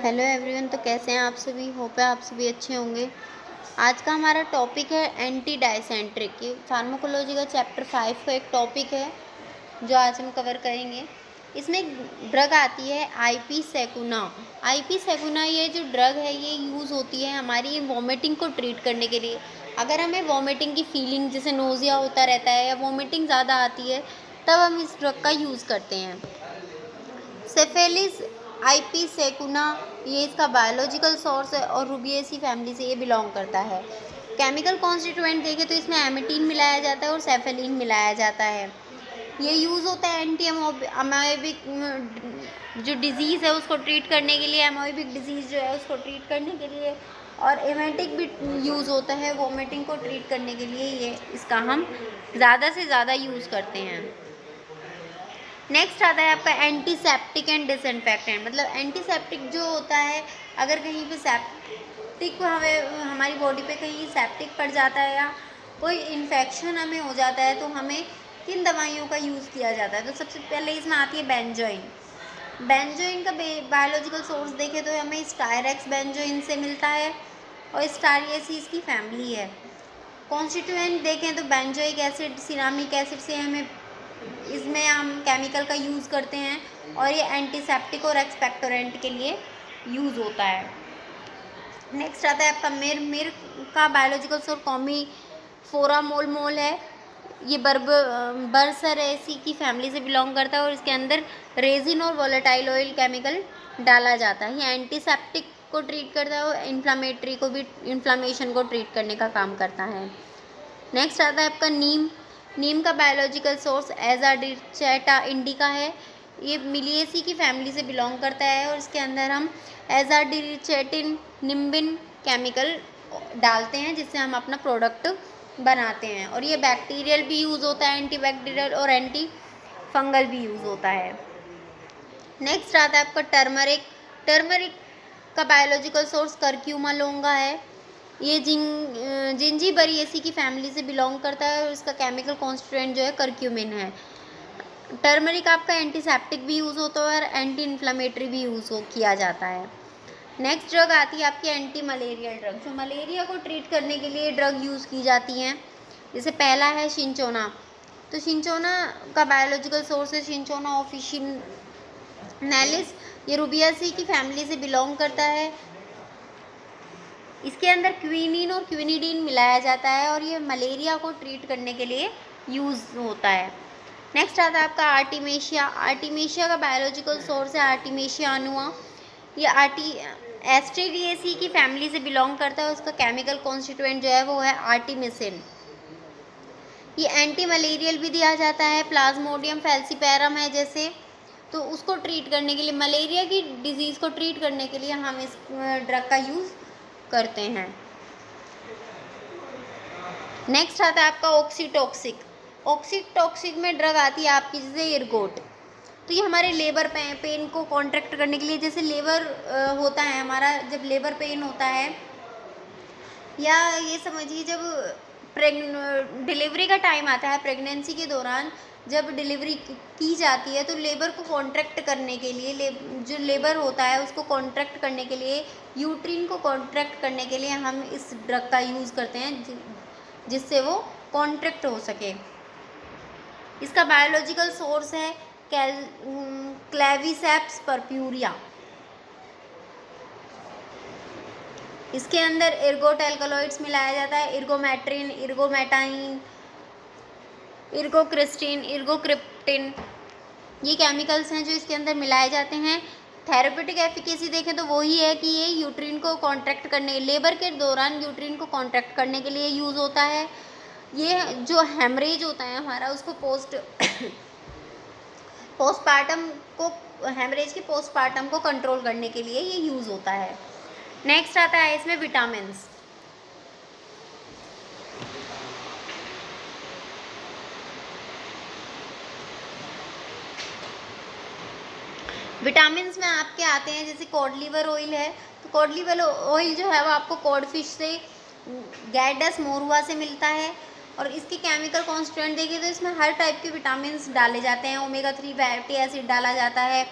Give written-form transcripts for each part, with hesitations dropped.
Hello everyone. तो कैसे हैं आप सभी? होप है आप सभी अच्छे होंगे। आज का हमारा टॉपिक है एंटी डाइसेंट्रिक। ये फार्माकोलॉजी का चैप्टर 5 का एक टॉपिक है जो आज हम कवर करेंगे। इसमें एक ड्रग आती है आईपी सेकुना। आईपी सेकुना ये जो ड्रग है ये यूज़ होती है हमारी वॉमिटिंग को ट्रीट करने के लिए। अगर हमें वॉमिटिंग की फीलिंग जैसे नोज़िया होता रहता है या वॉमिटिंग ज़्यादा आती है तब हम इस ड्रग का यूज़ करते हैं। सेफेलिस आईपी सेकुना ये इसका बायोलॉजिकल सोर्स है और रूबिएसी फैमिली से ये बिलोंग करता है। केमिकल कॉन्स्टिट्यूएंट देखें तो इसमें एमिटीन मिलाया जाता है और सेफेलिन मिलाया जाता है। ये यूज़ होता है एंटी अमोबिक जो डिज़ीज़ है उसको ट्रीट करने के लिए, अमोबिक डिज़ीज़ जो है उसको ट्रीट करने के लिए, और एमेटिक भी यूज़ होता है वोमिटिंग को ट्रीट करने के लिए। ये इसका हम ज़्यादा से ज़्यादा यूज़ करते हैं। नेक्स्ट आता है आपका एंटीसेप्टिक एंड डिसइंफेक्टेंट। मतलब एंटीसेप्टिक जो होता है, अगर कहीं पे सेप्टिक हमारी बॉडी पे कहीं सेप्टिक पड़ जाता है या कोई इन्फेक्शन हमें हो जाता है तो हमें किन दवाइयों का यूज़ किया जाता है। तो सबसे पहले इसमें आती है बेंजोइन। बेंजोइन का बायोलॉजिकल सोर्स देखें तो हमें स्टायरेक्स बेंजोइन से मिलता है और स्टारिएसी इसकी फैमिली है। कॉन्स्टिट्यूएंट देखें तो बेंजोइक एसिड, सिरामिक एसिड से हमें इसमें हम केमिकल का यूज़ करते हैं और ये एंटीसेप्टिक और एक्सपेक्टोरेंट के लिए यूज़ होता है। नेक्स्ट आता है आपका मिर का बायोलॉजिकल सोर्स कॉमीफोरामोल है। ये बर्सरेसी की फैमिली से बिलोंग करता है और इसके अंदर रेजिन और वोलेटाइल ऑयल केमिकल डाला जाता है। ये एंटीसेप्टिक को ट्रीट करता है और इन्फ्लामेशन को ट्रीट करने का काम करता है। नेक्स्ट आता है आपका नीम का बायोलॉजिकल सोर्स एजाडिर्चेटा इंडिका है। ये मिलिएसी की फैमिली से बिलोंग करता है और इसके अंदर हम एजाडिर्चेटिन निम्बिन केमिकल डालते हैं जिससे हम अपना प्रोडक्ट बनाते हैं। और ये बैक्टीरियल भी यूज़ होता है, एंटीबैक्टीरियल और एंटी फंगल भी यूज़ होता है। नेक्स्ट आता है आपका टर्मरिक का बायोलॉजिकल सोर्स करक्यूमा लोंगा है। ये जिंजीबेरेसी की फैमिली से बिलोंग करता है और इसका केमिकल कॉन्स्टिट्यूएंट जो है करक्यूमिन है। टर्मरिक आपका एंटीसेप्टिक भी यूज़ होता है और एंटी इन्फ्लामेटरी भी यूज़ किया जाता है। नेक्स्ट ड्रग आती है आपकी एंटी मलेरियल ड्रग, जो मलेरिया को ट्रीट करने के लिए ड्रग यूज़ की जाती हैं। जैसे पहला है सिंचोना। तो सिंचोना का बायोलॉजिकल सोर्स है सिंचोना ऑफिशिनेलिस। ये रूबियासी की फैमिली से बिलोंग करता है। इसके अंदर क्विनिन और क्विनिडीन मिलाया जाता है और ये मलेरिया को ट्रीट करने के लिए यूज़ होता है। नेक्स्ट आता है आपका आर्टिमेशिया। आर्टिमेशिया का बायोलॉजिकल सोर्स है आर्टिमेशिया अनुआ। ये एस्ट्रेलिएसी की फैमिली से बिलोंग करता है। उसका केमिकल कॉन्स्टिट्यूएंट जो है वो है आर्टिमिसिन। ये एंटी मलेरियल भी दिया जाता है। प्लाज्मोडियम फैल्सीपैरम है जैसे, तो उसको ट्रीट करने के लिए, मलेरिया की डिजीज़ को ट्रीट करने के लिए हम इस ड्रग का यूज़ करते हैं। नेक्स्ट आता है आपका ऑक्सीटॉक्सिक। ऑक्सीटॉक्सिक में ड्रग आती है आपकी जैसे इरगोट। तो ये हमारे लेबर पेन को कॉन्ट्रैक्ट करने के लिए, जैसे लेबर होता है हमारा, जब लेबर पेन होता है या ये समझिए जब डिलीवरी का टाइम आता है, प्रेगनेंसी के दौरान जब डिलीवरी की जाती है तो लेबर को कॉन्ट्रैक्ट करने के लिए, जो लेबर होता है उसको कॉन्ट्रैक्ट करने के लिए, यूट्रिन को कॉन्ट्रैक्ट करने के लिए हम इस ड्रग का यूज़ करते हैं जिससे वो कॉन्ट्रैक्ट हो सके। इसका बायोलॉजिकल सोर्स है क्लेविसेप्स परप्यूरिया। इसके अंदर इर्गोट एल्कलॉइड्स मिलाया जाता है, इर्गोमेट्रिन, इर्गोमेटाइन, इर्गोक्रिस्टिन, इर्गोक्रिप्टिन। ये केमिकल्स हैं जो इसके अंदर मिलाए जाते हैं। थेरेप्यूटिक एफिकेसी देखें तो वही है कि ये यूट्रिन को कॉन्ट्रैक्ट करने, लेबर के दौरान यूट्रिन को कॉन्ट्रैक्ट करने के लिए यूज़ होता है। ये जो हेमरेज होता है हमारा उसको पोस्टपार्टम को, हेमरेज के पोस्टपार्टम को कंट्रोल करने के लिए ये यूज़ होता है। नेक्स्ट आता है इसमें विटामिन्स। विटामिन्स में आपके आते हैं जैसे कॉड लिवर ऑयल है। तो कॉड लिवर ऑयल जो है वो आपको कॉड फिश से, गैडस मोरुआ से मिलता है और इसके केमिकल कॉन्स्टिट्यूएंट देखिए तो इसमें हर टाइप के विटामिन्स डाले जाते हैं। ओमेगा 3 फैटी एसिड डाला जाता है,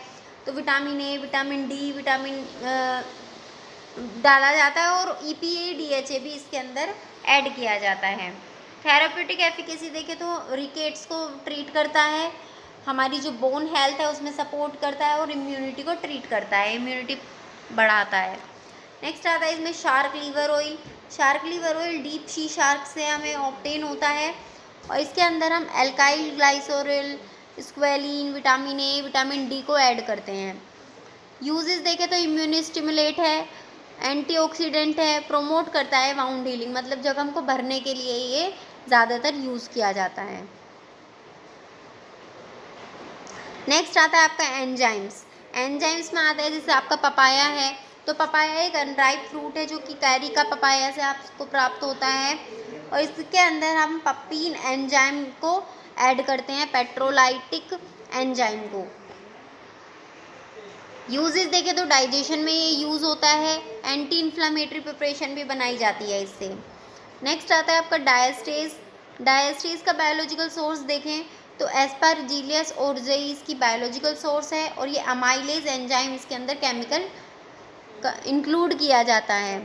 तो vitamin A, vitamin D, vitamin डाला जाता है और EPA DHA भी इसके अंदर ऐड किया जाता है। थेराप्यूटिक एफिकेसी देखें तो रिकेट्स को ट्रीट करता है, हमारी जो बोन हेल्थ है उसमें सपोर्ट करता है और इम्यूनिटी को ट्रीट करता है, इम्यूनिटी बढ़ाता है। नेक्स्ट आता है इसमें shark liver oil. Shark liver oil deep sea shark से हमें ऑब्टेन होता है और इसके अंदर हम alkyl glyceryl, squalene, vitamin A, vitamin D को ऐड करते हैं। यूजेस देखें तो इम्यून स्टिमुलेट है, एंटीऑक्सीडेंट है, प्रोमोट करता है वाउंड हीलिंग, मतलब जख्म को भरने के लिए ये ज़्यादातर यूज़ किया जाता है। नेक्स्ट आता है आपका एंजाइम्स। एंजाइम्स में आता है जैसे आपका पपाया है, तो पपाया एक अनराइप फ्रूट है जो कि कैरी का पपाया से आपको प्राप्त होता है और इसके अंदर हम पप्पीन एंजाइम को ऐड करते हैं, पेट्रोलाइटिक एंजाइम को। यूजेस देखें तो डाइजेशन में ये यूज़ होता है, एंटी इन्फ्लामेटरी प्रिपरेशन भी बनाई जाती है इससे। नेक्स्ट आता है आपका डायस्टेज। डायस्टेज का बायोलॉजिकल सोर्स देखें तो एस्परजिलियस ओरजेई इसकी बायोलॉजिकल सोर्स है और ये अमाइलेज एंजाइम इसके अंदर केमिकल इंक्लूड किया जाता है।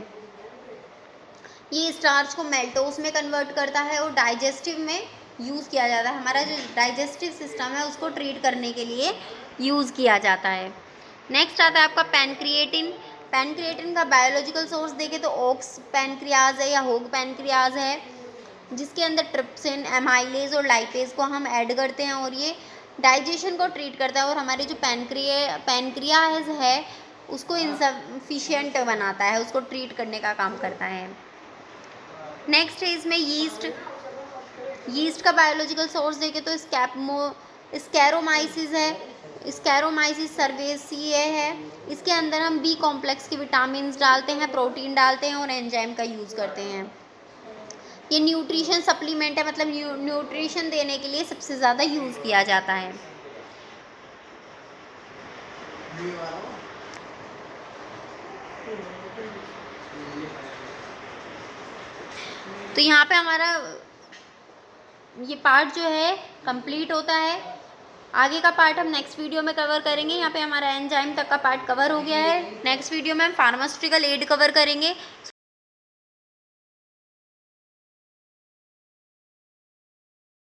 ये स्टार्च को मेल्टोस में कन्वर्ट करता है और डाइजेस्टिव में यूज़ किया जाता है, हमारा जो डाइजेस्टिव सिस्टम है उसको ट्रीट करने के लिए यूज़ किया जाता है। नेक्स्ट आता है आपका पैनक्रिएटिन। पैनक्रिएटिन का बायोलॉजिकल सोर्स देखें तो ओक्स पैनक्रियाज है या होग पैनक्रियाज है, जिसके अंदर ट्रिप्सिन, एमाइलेज और लाइपेज को हम ऐड करते हैं और ये डाइजेशन को ट्रीट करता है और हमारे जो पैनक्रियाज है उसको इनसफिशिएंट बनाता है, उसको ट्रीट करने का काम करता है। नेक्स्ट है इसमें यीस्ट। यीस्ट का बायोलॉजिकल सोर्स देखें तो स्कैरोमाइसिस है, स्कैरोमाइसिस सर्वेसिए है, इसके अंदर हम बी कॉम्प्लेक्स के विटामिन डालते हैं, प्रोटीन डालते हैं और एंजाइम का यूज़ करते हैं। ये न्यूट्रिशन सप्लीमेंट है, मतलब न्यूट्रिशन देने के लिए सबसे ज़्यादा यूज़ किया जाता है। तो यहाँ पे हमारा ये पार्ट जो है कंप्लीट होता है। आगे का पार्ट हम नेक्स्ट वीडियो में कवर करेंगे। यहाँ पे हमारा एंजाइम तक का पार्ट कवर हो गया है। नेक्स्ट वीडियो में हम फार्मास्यूटिकल एड कवर करेंगे।